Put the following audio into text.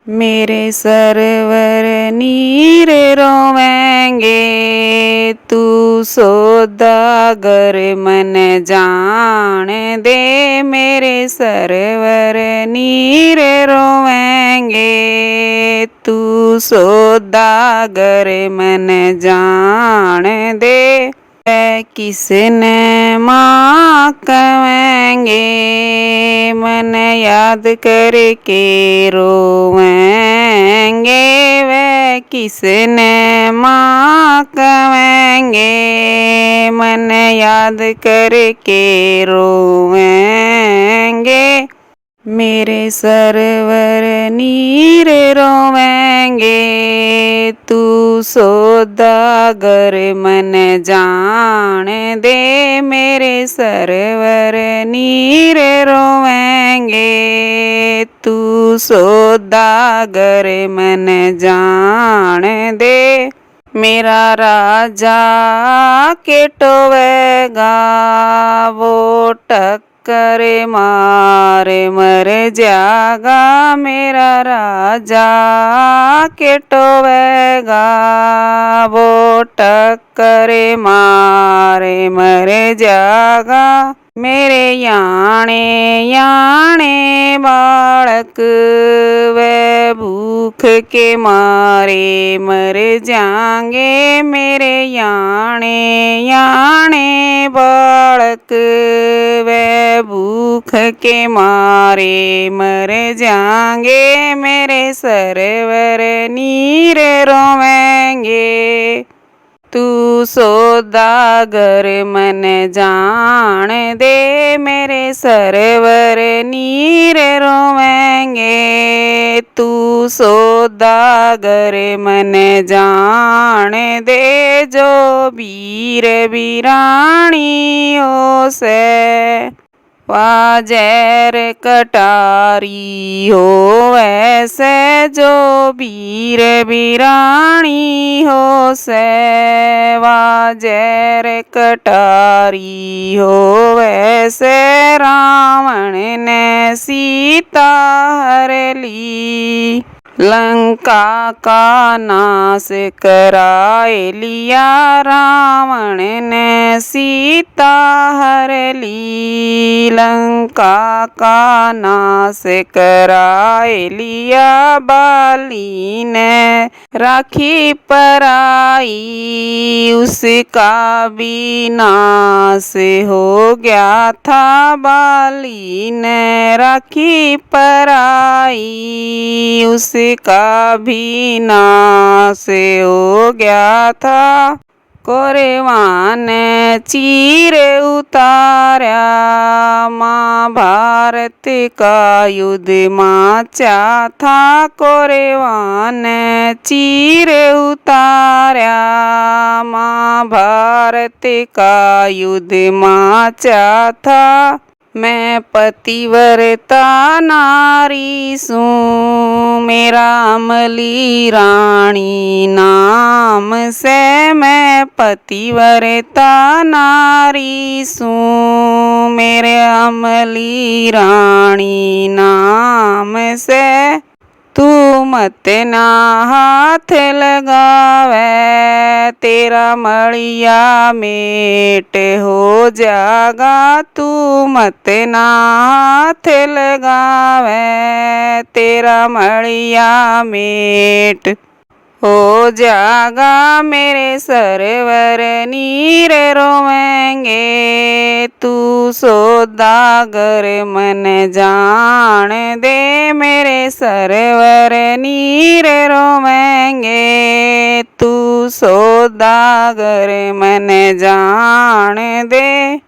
मेरे सरवर नीर रोवेंगे, तू सौदागर मन जान दे। मेरे सरवर नीर रोवेंगे, तू सौदागर मन जान दे। किसने माँ कहेंगे, मन याद करके रोवेंगे। वे किसने माँ कहेंगे, मन याद करके रोवेंगे। मेरे सरवर नीर रोवेंगे, तू सौदागर मन जान दे। मेरे सरवर नीर रोवेंगे, तू सौदागर मन जान दे। मेरा राजा के टोवेगा, वो टक्कर मारे मर जाएगा। मेरा राजा के टोवेगा, वो टक्कर मारे मर जाएगा। मेरे याने याने बालक, वे भूख के मारे मर जाएंगे। मेरे याने याने बालक, वे भूख के मारे मर जाएंगे। मेरे सरवर नीर रोवेंगे, तू सौदागर मन जान दे। मेरे सरवर नीर रोवेंगे, तू सौदागर मन जान दे। जो वीर वीरानियों से वाजैर कटारी हो, वैसे जो वीर वीरानी हो से वाजैर कटारी हो। वैसे रावण ने सीता हर ली, लंका का नाश कराए लिया। रावण ने सीता हर ली, लंका का नाश कराए लिया। बाली ने राखी पराई, उसका भी नाश हो गया था। बाली ने राखी पराई, उसका भी नाश हो गया था। कौरवान ने चीर उतारा, महाभारत का युद्ध माचा था। कौरवान ने चीर उतारा, महाभारत का युद्ध माचा था। मैं पतिव्रता नारी सूं, मेरा अमली रानी नाम से। मैं पतिव्रता नारी सूं, मेरे अमली रानी नाम से। तू मत ना हाथ लगावे, तेरा मड़िया मेट हो जाएगा। तू मत ना हाथ लगावे, तेरा मड़िया मेट हो जाएगा। मेरे सरवर नीर रोवेंगे, तू सौदागर मन जान दे। मेरे सरवर नीर रोवेंगे, तू सौदागर मन जान दे।